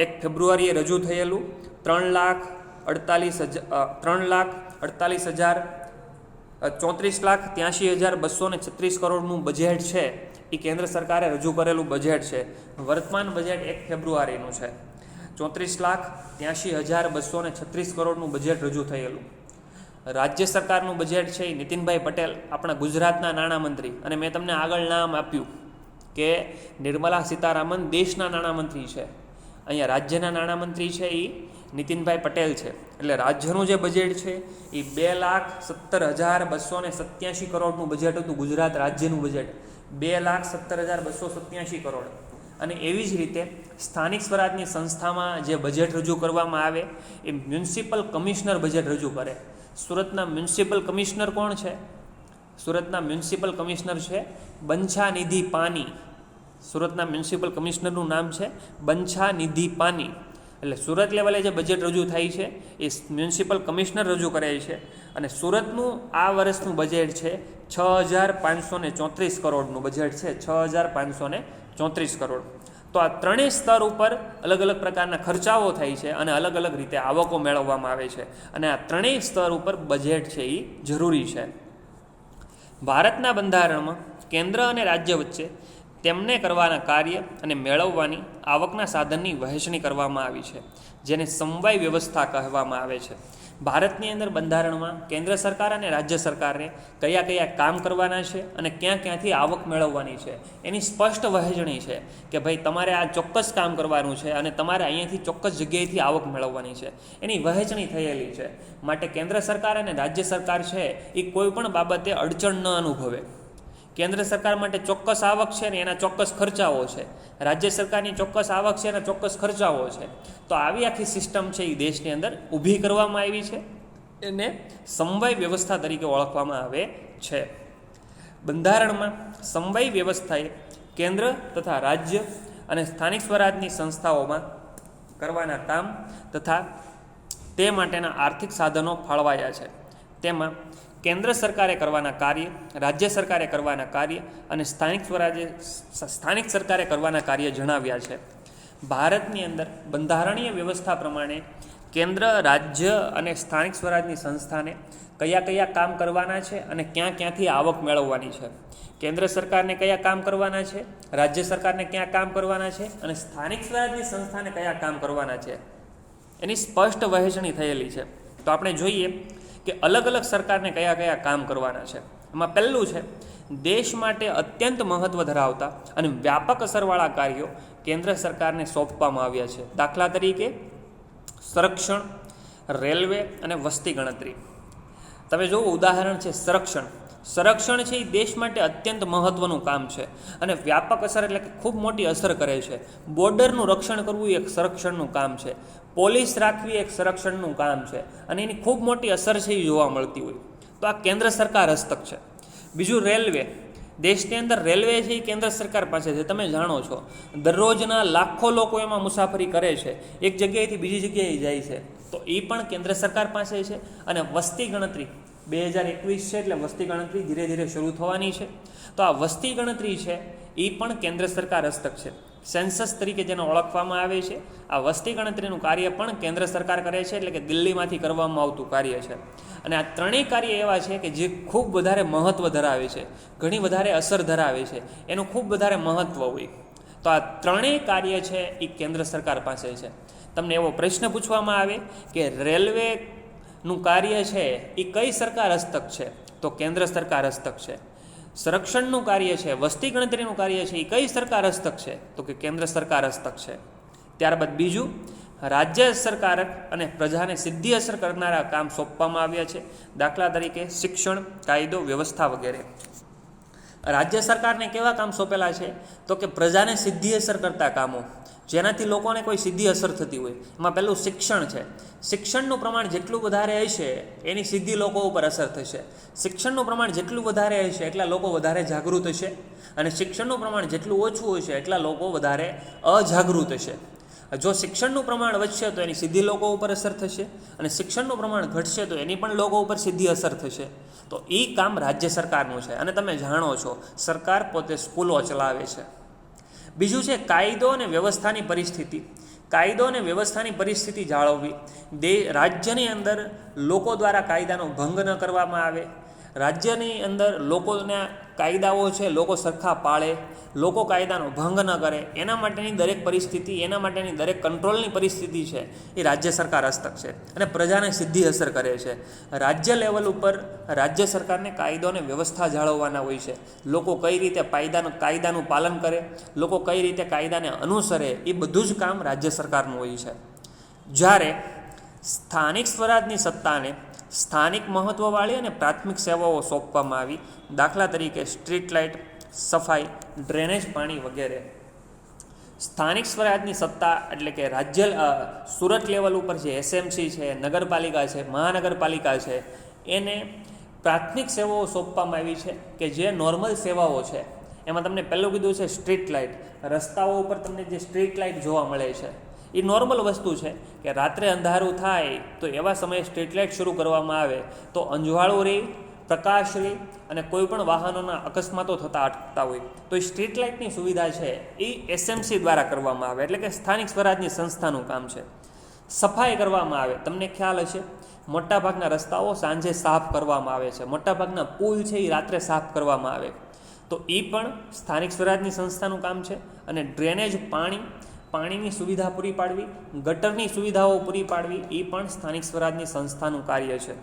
1 ફેબ્રુઆરીએ રજૂ થયેલું 3,38,34,82,36 કરોડનું બજેટ છે એ કેન્દ્ર સરકારે રજૂ કરેલું બજેટ છે. વર્તમાન બજેટ 1 ફેબ્રુઆરીનું છે. 34,83,236 કરોડનું બજેટ રજૂ થયેલું. રાજ્ય સરકારનું બજેટ છે એ નીતિનભાઈ પટેલ આપણા ગુજરાતના નાણામંત્રી, અને મેં તમને આગળ નામ આપ્યું કે નિર્મલા સીતારામન દેશના નાણામંત્રી છે. અહીંયા રાજ્યના નાણામંત્રી છે એ નીતિનભાઈ પટેલ છે. એટલે રાજ્યનું જે બજેટ છે એ 2,17,287 કરોડનું બજેટ હતું. ગુજરાત રાજ્યનું બજેટ 2,17,287 કરોડ. અને એવી જ રીતે સ્થાનિક સ્વરાજની સંસ્થામાં જે બજેટ રજૂ કરવામાં આવે એ મ્યુનિસિપલ કમિશનર બજેટ રજૂ કરે. સુરતના મ્યુનિસિપલ કમિશનર કોણ છે? સુરતના મ્યુનિસિપલ કમિશનર છે બંછાનિધિ પાની. સુરતના મ્યુનિસિપલ કમિશનરનું નામ છે બંછાનિધિ પાની. એટલે સુરત લેવલે જે બજેટ રજૂ થાય છે એ મ્યુનિસિપલ કમિશનર રજૂ કરે છે, અને સુરતનું આ વર્ષનું બજેટ છે 6,534 કરોડનું બજેટ છે, 6,534 કરોડ. તો આ ત્રણેય સ્તર ઉપર અલગ અલગ પ્રકારના ખર્ચાઓ થાય છે અને અલગ અલગ રીતે આવકો મેળવવામાં આવે છે, અને આ ત્રણેય સ્તર ઉપર બજેટ છે એ જરૂરી છે. ભારતના બંધારણમાં કેન્દ્ર અને રાજ્ય વચ્ચે તેમને કરવાના કાર્ય અને મેળવવાની આવકના સાધનની વહેંચણી કરવામાં આવી છે, જેને સમવાય વ્યવસ્થા કહેવામાં આવે છે. ભારતની અંદર બંધારણમાં કેન્દ્ર સરકાર અને રાજ્ય સરકારને કયા કયા કામ કરવાના છે અને ક્યાં ક્યાંથી આવક મેળવવાની છે એની સ્પષ્ટ વહેંચણી છે, કે ભાઈ તમારે આ ચોક્કસ કામ કરવાનું છે અને તમારે અહીંયાથી ચોક્કસ જગ્યાએથી આવક મેળવવાની છે, એની વહેંચણી થયેલી છે. માટે કેન્દ્ર સરકાર અને રાજ્ય સરકાર છે એ કોઈ પણ બાબતે અડચણ ન અનુભવે. કેન્દ્ર સરકાર માટે ચોક્કસ આવક છે ને એના ચોક્કસ ખર્ચાઓ છે, રાજ્ય સરકારની ચોક્કસ આવક છે એના ચોક્કસ ખર્ચાઓ છે. તો આવી આખી સિસ્ટમ છે એ દેશની અંદર ઊભી કરવામાં આવી છે, એને સમવાય વ્યવસ્થા તરીકે ઓળખવામાં આવે છે. બંધારણમાં સમવાય વ્યવસ્થાએ કેન્દ્ર તથા રાજ્ય અને સ્થાનિક સ્વરાજની સંસ્થાઓમાં કરવાના કામ તથા તે માટેના આર્થિક સાધનો ફાળવાયા છે. તેમાં કેન્દ્ર સરકારે કરવાના કાર્ય, રાજ્ય સરકારે કરવાના કાર્ય અને સ્થાનિક સરકારે કરવાના કાર્ય જણાવ્યા છે. ભારતની અંદર બંધારણીય વ્યવસ્થા પ્રમાણે કેન્દ્ર, રાજ્ય અને સ્થાનિક સ્વરાજની સંસ્થાને કયા કયા કામ કરવાના છે અને ક્યાં ક્યાંથી આવક મેળવવાની છે, કેન્દ્ર સરકારને કયા કામ કરવાના છે, રાજ્ય સરકારને ક્યાં કામ કરવાના છે અને સ્થાનિક સ્વરાજની સંસ્થાને કયા કામ કરવાના છે, એની સ્પષ્ટ વહેંચણી થયેલી છે. તો આપણે જોઈએ કે અલગ અલગ સરકારને કયા કયા કામ કરવાના છે. એમાં પહેલું છે, દેશ માટે અત્યંત મહત્ત્વ ધરાવતા અને વ્યાપક અસરવાળા કાર્યો કેન્દ્ર સરકારને સોંપવામાં આવ્યા છે. દાખલા તરીકે સંરક્ષણ, રેલવે અને વસ્તી ગણતરી. તમે જુઓ, ઉદાહરણ છે સંરક્ષણ. સંરક્ષણ છે એ દેશ માટે અત્યંત મહત્ત્વનું કામ છે અને વ્યાપક અસર એટલે કે ખૂબ મોટી અસર કરે છે. બોર્ડરનું રક્ષણ કરવું એ એક સંરક્ષણનું કામ છે, પોલીસ રાખવી એક સંરક્ષણનું કામ છે, અને એની ખૂબ મોટી અસર છે એ જોવા મળતી હોય. તો આ કેન્દ્ર સરકાર હસ્તક છે. બીજું રેલવે. દેશની અંદર રેલવે છે એ કેન્દ્ર સરકાર પાસે છે. તમે જાણો છો, દરરોજના લાખો લોકો એમાં મુસાફરી કરે છે, એક જગ્યાએથી બીજી જગ્યાએ જાય છે, તો એ પણ કેન્દ્ર સરકાર પાસે છે. અને વસ્તી ગણતરી 2021 છે એટલે વસ્તી ગણતરી ધીરે ધીરે શરૂ થવાની છે. તો આ વસ્તી ગણતરી છે એ પણ કેન્દ્ર સરકાર હસ્તક છે. સેન્સસ તરીકે જેને ઓળખવામાં આવે છે, આ વસ્તી ગણતરીનું કાર્ય પણ કેન્દ્ર સરકાર કરે છે, એટલે કે દિલ્હીમાંથી કરવામાં આવતું કાર્ય છે. અને આ ત્રણેય કાર્ય એવા છે કે જે ખૂબ વધારે મહત્ત્વ ધરાવે છે, ઘણી વધારે અસર ધરાવે છે, એનું ખૂબ વધારે મહત્ત્વ હોય. તો આ ત્રણેય કાર્ય છે એ કેન્દ્ર સરકાર પાસે છે. તમને એવો પ્રશ્ન પૂછવામાં આવે કે રેલવેનું કાર્ય છે એ કઈ સરકાર હસ્તક છે, તો કેન્દ્ર સરકાર હસ્તક છે. સંરક્ષણનું કાર્ય છે, વસ્તી ગણતરીનું કાર્ય છે, એ કઈ સરકાર હસ્તક છે, તો કે કેન્દ્ર સરકાર હસ્તક છે. ત્યારબાદ બીજું, રાજ્ય સરકાર અને પ્રજાને સીધી અસર કરનારા કામ સોંપવામાં આવ્યા છે. દાખલા તરીકે શિક્ષણ, કાયદો, વ્યવસ્થા વગેરે. રાજ્ય સરકારને કેવા કામ સોંપેલા છે, તો કે પ્રજાને સીધી અસર કરતા કામો, જેનાથી લોકોને કોઈ સીધી અસર થતી હોય. એમાં પહેલું શિક્ષણ છે. શિક્ષણનું પ્રમાણ જેટલું વધારે હશે એની સીધી લોકો ઉપર અસર થશે. શિક્ષણનું પ્રમાણ જેટલું વધારે હશે એટલા લોકો વધારે જાગૃત હશે, અને શિક્ષણનું પ્રમાણ જેટલું ઓછું હશે એટલા લોકો વધારે અજાગૃત હશે. જો શિક્ષણનું પ્રમાણ વધશે તો એની સીધી લોકો ઉપર અસર થશે, અને શિક્ષણનું પ્રમાણ ઘટશે તો એની પણ લોકો ઉપર સીધી અસર થશે. તો એ કામ રાજ્ય સરકારનું છે. અને તમે જાણો છો, સરકાર પોતે સ્કૂલો ચલાવે છે. બીજું છે કાયદો અને વ્યવસ્થાની પરિસ્થિતિ. કાયદો અને વ્યવસ્થાની પરિસ્થિતિ જાળવવી, રાજ્યની અંદર લોકો દ્વારા કાયદાનો ભંગ ન કરવામાં આવે, રાજ્યની અંદર લોકોના કાયદાઓ છે લોકો સરખા પાળે, લોકો કાયદાનો ભંગ ન કરે, એના માટેની દરેક પરિસ્થિતિ, એના માટેની દરેક કંટ્રોલની પરિસ્થિતિ છે એ રાજ્ય સરકાર હસ્તક છે અને પ્રજાને સીધી અસર કરે છે. રાજ્ય લેવલ ઉપર રાજ્ય સરકારને કાયદો અને વ્યવસ્થા જાળવવાના હોય છે. લોકો કઈ રીતે કાયદાનું પાલન કરે, લોકો કઈ રીતે કાયદાને અનુસરે, એ બધું જ કામ રાજ્ય સરકારનું હોય છે. જ્યારે સ્થાનિક સ્વરાજની સત્તાને સ્થાનિક મહત્ત્વવાળી અને પ્રાથમિક સેવાઓ સોંપવામાં આવી. દાખલા તરીકે સ્ટ્રીટ લાઇટ, સફાઈ, ડ્રેનેજ પાણી વગેરે. સ્થાનિક સ્વરાજની સત્તા એટલે કે સુરત લેવલ ઉપર જે એસએમસી છે, નગરપાલિકા છે, મહાનગરપાલિકા છે, એને પ્રાથમિક સેવાઓ સોંપવામાં આવી છે કે જે નોર્મલ સેવાઓ છે એમાં તમને પહેલું કીધું છે સ્ટ્રીટ લાઇટ. રસ્તાઓ ઉપર તમને જે સ્ટ્રીટ લાઇટ જોવા મળે છે એ નોર્મલ વસ્તુ છે કે રાત્રે અંધારું થાય તો એવા સમયે સ્ટ્રીટ લાઇટ શરૂ કરવામાં આવે તો અંજવાળું રહે, પ્રકાશ રહે અને કોઈ પણ વાહનોના અકસ્માતો થતા અટકતા હોય. તો એ સ્ટ્રીટ લાઇટની સુવિધા છે એ એસએમસી દ્વારા કરવામાં આવે, એટલે કે સ્થાનિક સ્વરાજની સંસ્થાનું કામ છે. સફાઈ કરવામાં આવે. તમને ખ્યાલ હશે મોટાભાગના રસ્તાઓ સાંજે સાફ કરવામાં આવે છે, મોટાભાગના પુલ છે એ રાત્રે સાફ કરવામાં આવે, તો એ પણ સ્થાનિક સ્વરાજની સંસ્થાનું કામ છે. અને ડ્રેનેજ પાણીની સુવિધા પૂરી પાડવી, ગટરની સુવિધાઓ પૂરી પાડવી એ પણ સ્થાનિક સ્વરાજની સંસ્થાનું કાર્ય છે.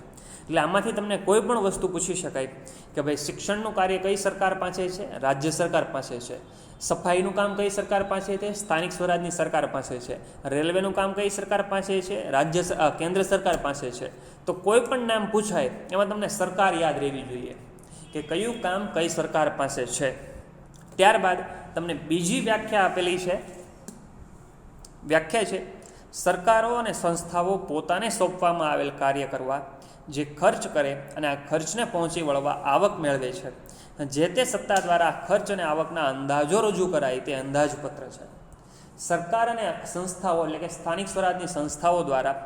એટલે આમાંથી તમને કોઈ પણ વસ્તુ પૂછી શકાય કે ભાઈ શિક્ષણનું કાર્ય કઈ સરકાર પાસે છે? રાજ્ય સરકાર પાસે છે. સફાઈનું કામ કઈ સરકાર પાસે છે? સ્થાનિક સ્વરાજની સરકાર પાસે છે. રેલવેનું કામ કઈ સરકાર પાસે છે? કેન્દ્ર સરકાર પાસે છે. તો કોઈ પણ નામ પૂછાય એમાં તમને સરકાર યાદ રહેવી જોઈએ કે કયું કામ કઈ સરકાર પાસે છે. ત્યારબાદ તમને બીજી વ્યાખ્યા આપેલી છે. વ્યાખ્યા છે સરકારો અને સંસ્થાઓ પોતાને સોંપવામાં આવેલ કાર્ય કરવા જે ખર્ચ કરે અને આ ખર્ચને પહોંચી વળવા આવક મેળવે છે, જે તે સત્તા દ્વારા ખર્ચ અને આવકના અંદાજો રજૂ કરાય તે અંદાજપત્ર છે. સરકાર અને સંસ્થાઓ એટલે કે સ્થાનિક સ્વરાજની સંસ્થાઓ દ્વારા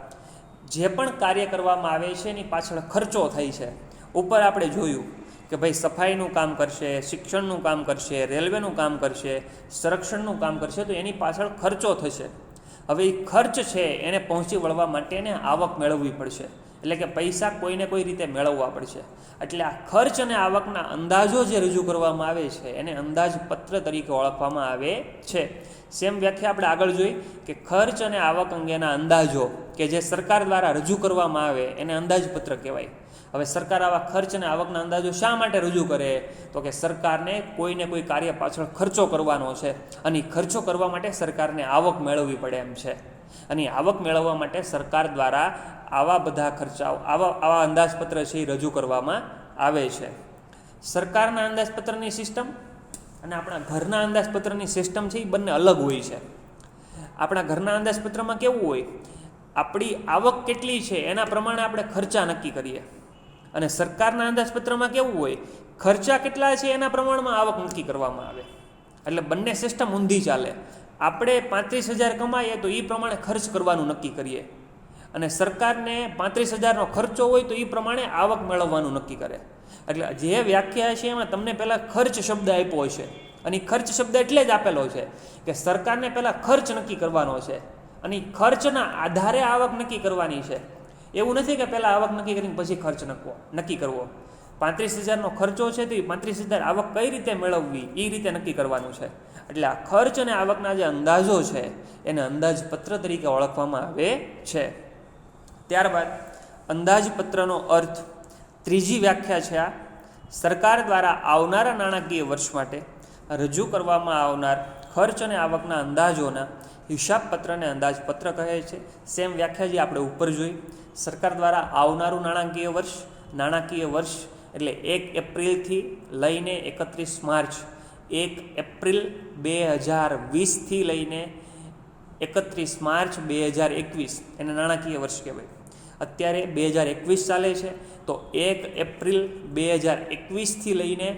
જે પણ કાર્ય કરવામાં આવે છે એની પાછળ ખર્ચો થાય છે. ઉપર આપણે જોયું કે ભાઈ સફાઈનું કામ કરશે, શિક્ષણનું કામ કરશે, રેલવેનું કામ કરશે, સંરક્ષણનું કામ કરશે, તો એની પાછળ ખર્ચો થશે. હવે એ ખર્ચ છે એને પહોંચી વળવા માટે એને આવક મેળવવી પડશે, એટલે કે પૈસા કોઈને કોઈ રીતે મેળવવા પડશે. એટલે આ ખર્ચ અને આવકના અંદાજો જે રજૂ કરવામાં આવે છે એને અંદાજપત્ર તરીકે ઓળખવામાં આવે છે. સેમ વ્યાખ્યા આપણે આગળ જોઈ કે ખર્ચ અને આવક અંગેના અંદાજો કે જે સરકાર દ્વારા રજૂ કરવામાં આવે એને અંદાજપત્ર કહેવાય. હવે સરકાર આવા ખર્ચ અને આવકના અંદાજો શા માટે રજૂ કરે? તો કે સરકારને કોઈને કોઈ કાર્ય પાછળ ખર્ચો કરવાનો છે અને ખર્ચો કરવા માટે સરકારને આવક મેળવવી પડે એમ છે. અને આવક મેળવવા માટે સરકાર દ્વારા આવા બધા ખર્ચાઓ આવા અંદાજપત્ર છે એ રજૂ કરવામાં આવે છે. સરકારના અંદાજપત્રની સિસ્ટમ અને આપણા ઘરના અંદાજપત્રની સિસ્ટમ છે એ બંને અલગ હોય છે. આપણા ઘરના અંદાજપત્રમાં કેવું હોય? આપણી આવક કેટલી છે એના પ્રમાણે આપણે ખર્ચા નક્કી કરીએ, અને સરકારના અંદાજપત્રમાં કેવું હોય? ખર્ચા કેટલા છે એના પ્રમાણમાં આવક નક્કી કરવામાં આવે. એટલે બંને સિસ્ટમ ઊંધી ચાલે. આપણે 35,000 કમાઈએ તો એ પ્રમાણે ખર્ચ કરવાનું નક્કી કરીએ, અને સરકારને 35,000નો ખર્ચો હોય તો એ પ્રમાણે આવક મેળવવાનું નક્કી કરે. એટલે જે વ્યાખ્યા છે એમાં તમને પહેલાં ખર્ચ શબ્દ આપ્યો છે, અને ખર્ચ શબ્દ એટલે જ આપેલો છે કે સરકારને પહેલાં ખર્ચ નક્કી કરવાનો છે અને ખર્ચના આધારે આવક નક્કી કરવાની છે. એવું નથી કે પહેલાં આવક નક્કી કરીને પછી ખર્ચ નક્કી કરવો. 35,000નો ખર્ચો છે તો એ 35,000 આવક કઈ રીતે મેળવવી એ રીતે નક્કી કરવાનું છે. એટલે આ ખર્ચ અને આવકના જે અંદાજો છે એને અંદાજપત્ર તરીકે ઓળખવામાં આવે છે. ત્યારબાદ અંદાજપત્રનો અર્થ, ત્રીજી વ્યાખ્યા છે આ સરકાર દ્વારા આવનારા નાણાકીય વર્ષ માટે રજૂ કરવામાં આવનાર ખર્ચ અને આવકના અંદાજોના હિસાબપત્રને અંદાજપત્ર કહે છે. સેમ વ્યાખ્યા જે આપણે ઉપર જોઈ. સરકાર દ્વારા આવનારું નાણાકીય વર્ષ એટલે 1 એપ્રિલથી લઈને 31 માર્ચ, 1 એપ્રિલ 2020થી લઈને 31 માર્ચ 2021 એને નાણાકીય વર્ષ કહેવાય. અત્યારે 2021 ચાલે છે તો 1 એપ્રિલ 2021થી લઈને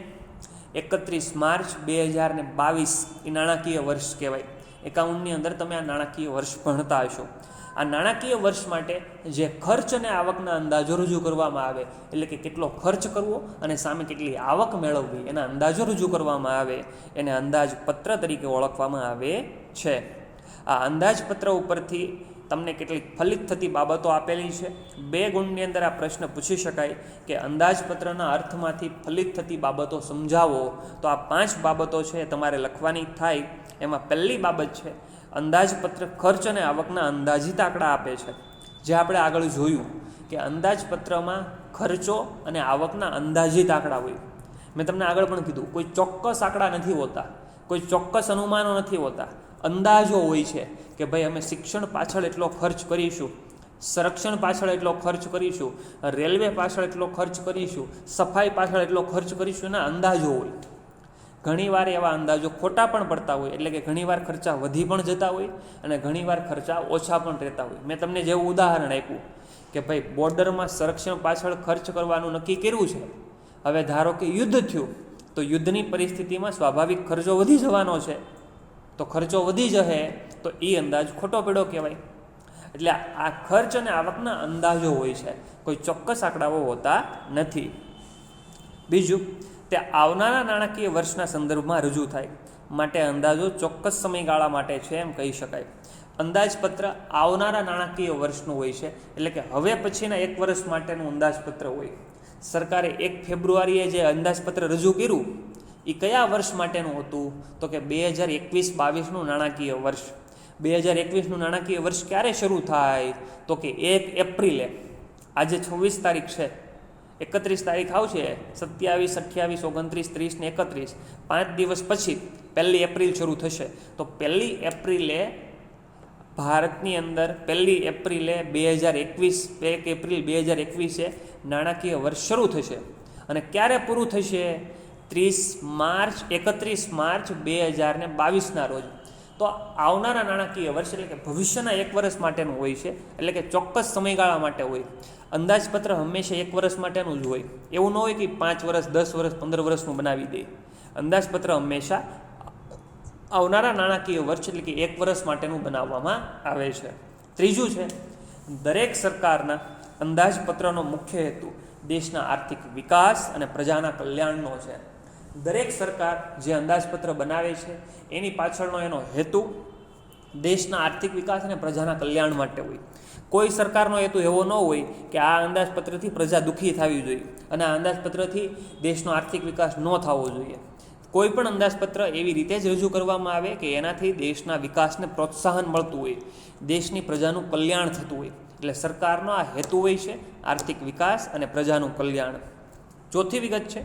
31 માર્ચ 2022 એ નાણાકીય વર્ષ કહેવાય. એકાઉન્ટની અંદર તમે આ નાણાકીય વર્ષ ભણતા હશો. આ નાણાકીય વર્ષ માટે જે ખર્ચ અને આવકના અંદાજો રજૂ કરવામાં આવે, એટલે કે કેટલો ખર્ચ કરવો અને સામે કેટલી આવક મેળવવી એના અંદાજો રજૂ કરવામાં આવે એને અંદાજપત્ર તરીકે ઓળખવામાં આવે છે. આ અંદાજપત્ર ઉપરથી તમને કેટલીક ફલિત થતી બાબતો આપેલી છે. 2 ગુણની અંદર આ પ્રશ્ન પૂછી શકાય કે અંદાજપત્રના અર્થમાંથી ફલિત થતી બાબતો સમજાવો. તો આ 5 બાબતો છે તમારે લખવાની થાય. એમાં પહેલી બાબત છે અંદાજપત્ર ખર્ચ અને આવકના અંદાજિત આંકડા આપે છે. જે આપણે આગળ જોયું કે અંદાજપત્રમાં ખર્ચો અને આવકના અંદાજિત આંકડા હોય. મેં તમને આગળ પણ કીધું કોઈ ચોક્કસ આંકડા નથી હોતા, કોઈ ચોક્કસ અનુમાનો નથી હોતા, અંદાજો હોય છે કે ભાઈ અમે શિક્ષણ પાછળ એટલો ખર્ચ કરીશું, સંરક્ષણ પાછળ એટલો ખર્ચ કરીશું, રેલવે પાછળ એટલો ખર્ચ કરીશું, સફાઈ પાછળ એટલો ખર્ચ કરીશું, એના અંદાજો હોય. ઘણીવાર એવા અંદાજો ખોટા પણ પડતા હોય, એટલે કે ઘણીવાર ખર્ચા વધી પણ જતા હોય અને ઘણીવાર ખર્ચા ઓછા પણ રહેતા હોય. મેં તમને જેવું ઉદાહરણ આપ્યું કે ભાઈ બોર્ડરમાં સંરક્ષણ પાછળ ખર્ચ કરવાનું નક્કી કર્યું છે. હવે ધારો કે યુદ્ધ થયું તો યુદ્ધની પરિસ્થિતિમાં સ્વાભાવિક ખર્ચો વધી જવાનો છે, તો ખર્ચો વધી જશે તો એ અંદાજ ખોટો પડ્યો કહેવાય. એટલે આ ખર્ચ અને આવકના અંદાજો હોય છે, કોઈ ચોક્કસ આંકડાઓ હોતા નથી. બીજું, તે આવનારા નાણાકીય વર્ષના સંદર્ભમાં રજૂ થાય માટે અંદાજો ચોક્કસ સમયગાળા માટે છે એમ કહી શકાય. અંદાજપત્ર આવનારા નાણાકીય વર્ષનું હોય છે, એટલે કે હવે પછીના એક વર્ષ માટેનું અંદાજપત્ર હોય. સરકારે 1 ફેબ્રુઆરીએ જે અંદાજપત્ર રજૂ કર્યું એ કયા વર્ષ માટેનું હતું? તો કે 2021-22નું નાણાકીય વર્ષ. 2021નું નાણાકીય વર્ષ ક્યારે શરૂ થાય? તો કે 1 એપ્રિલે. આજે 26 તારીખ છે, 31 તારીખ આવશે, 27, 28, 29, 30 ને 31, 5 દિવસ પછી 1 એપ્રિલ શરૂ થશે. તો 1 એપ્રિલે ભારતની અંદર 1 એપ્રિલે 2021, 1 એપ્રિલ 2021 નાણાકીય વર્ષ શરૂ થશે. અને ક્યારે પૂરું થશે? 31 માર્ચ 2022ના રોજ. તો આવનારા નાણાકીય વર્ષ એટલે કે ભવિષ્યના એક વર્ષ માટેનું હોય છે, એટલે કે ચોક્કસ સમયગાળા માટે હોય. અંદાજપત્ર હંમેશા એક વર્ષ માટેનું જ હોય, એવું ન હોય કે 5 વર્ષ, 10 વર્ષ, 15 વર્ષનું બનાવી દે. અંદાજપત્ર હંમેશા આવનારા નાણાકીય વર્ષ એટલે કે એક વર્ષ માટેનું બનાવવામાં આવે છે. ત્રીજું છે, દરેક સરકારના અંદાજપત્રનો મુખ્ય હેતુ દેશના આર્થિક વિકાસ અને પ્રજાના કલ્યાણનો છે. દરેક સરકાર જે અંદાજપત્ર બનાવે છે એની પાછળનો એનો હેતુ દેશના આર્થિક વિકાસ અને પ્રજાના કલ્યાણ માટે હોય. કોઈ સરકારનો હેતુ એવો ન હોય કે આ અંદાજપત્રથી પ્રજા દુઃખી થવી જોઈએ અને આ અંદાજપત્રથી દેશનો આર્થિક વિકાસ ન થવો જોઈએ. કોઈ પણ અંદાજપત્ર એવી રીતે જ રજૂ કરવામાં આવે કે એનાથી દેશના વિકાસને પ્રોત્સાહન મળતું હોય, દેશની પ્રજાનું કલ્યાણ થતું હોય. એટલે સરકારનો આ હેતુ હોય છે આર્થિક વિકાસ અને પ્રજાનું કલ્યાણ. ચોથી વિગત છે,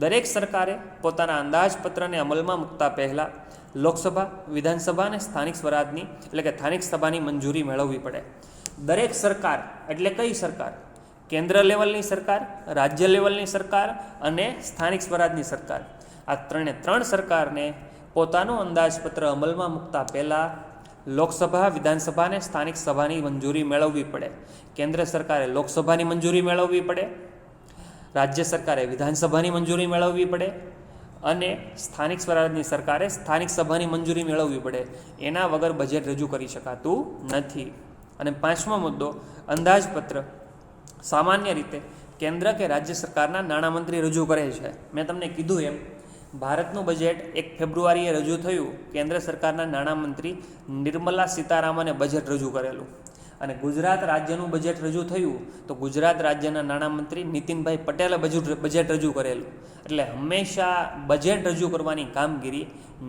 દરેક સરકારે પોતાના અંદાજપત્રને અમલમાં મૂકતા પહેલાં લોકસભા, વિધાનસભા અને સ્થાનિક સ્વરાજની એટલે કે સ્થાનિક સભાની મંજૂરી મેળવવી પડે. દરેક સરકાર એટલે કઈ સરકાર? કેન્દ્ર લેવલની સરકાર, રાજ્ય લેવલની સરકાર અને સ્થાનિક સ્વરાજની સરકાર. આ ત્રણ સરકારને પોતાનું અંદાજપત્ર અમલમાં મૂકતા પહેલાં લોકસભા, વિધાનસભા અને સ્થાનિક સભાની મંજૂરી મેળવવી પડે. કેન્દ્ર સરકારે લોકસભાની મંજૂરી મેળવવી પડે, રાજ્ય સરકારે વિધાનસભાની મંજૂરી મેળવવી પડે અને સ્થાનિક સ્વરાજની સરકારે સ્થાનિક સભાની મંજૂરી મેળવવી પડે. એના વગર બજેટ રજૂ કરી શકાતું નથી. અને પાંચમો મુદ્દો, અંદાજપત્ર સામાન્ય રીતે કેન્દ્ર કે રાજ્ય સરકારના નાણામંત્રી રજૂ કરે છે. મેં તમને કીધું એમ ભારતનું બજેટ 1 ફેબ્રુઆરીએ રજૂ થયું. કેન્દ્ર સરકારના નાણામંત્રી નિર્મલા સીતારામને બજેટ રજૂ કરેલું. અને ગુજરાત રાજ્યનું બજેટ રજૂ થયું તો ગુજરાત રાજ્યના નાણામંત્રી નીતિનભાઈ પટેલે બજેટ રજૂ કરેલું. એટલે હંમેશા બજેટ રજૂ કરવાની કામગીરી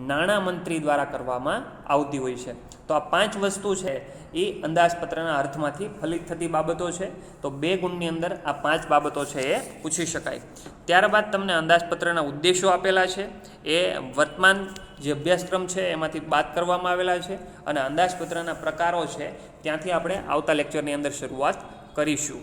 નાણામંત્રી દ્વારા કરવામાં આવતી હોય છે. તો આ 5 વસ્તુ છે એ અંદાજપત્રના અર્થમાંથી ફલિત થતી બાબતો છે. તો 2 ગુણની અંદર આ 5 બાબતો છે એ પૂછી શકાય. ત્યારબાદ તમને અંદાજપત્રના ઉદ્દેશો આપેલા છે, એ વર્તમાન જે અભ્યાસક્રમ છે એમાંથી બાદ કરવામાં આવેલા છે અને અંદાજપત્રના પ્રકારો છે ત્યાંથી આપણે આવતા લેક્ચરની અંદર શરૂઆત કરીશું.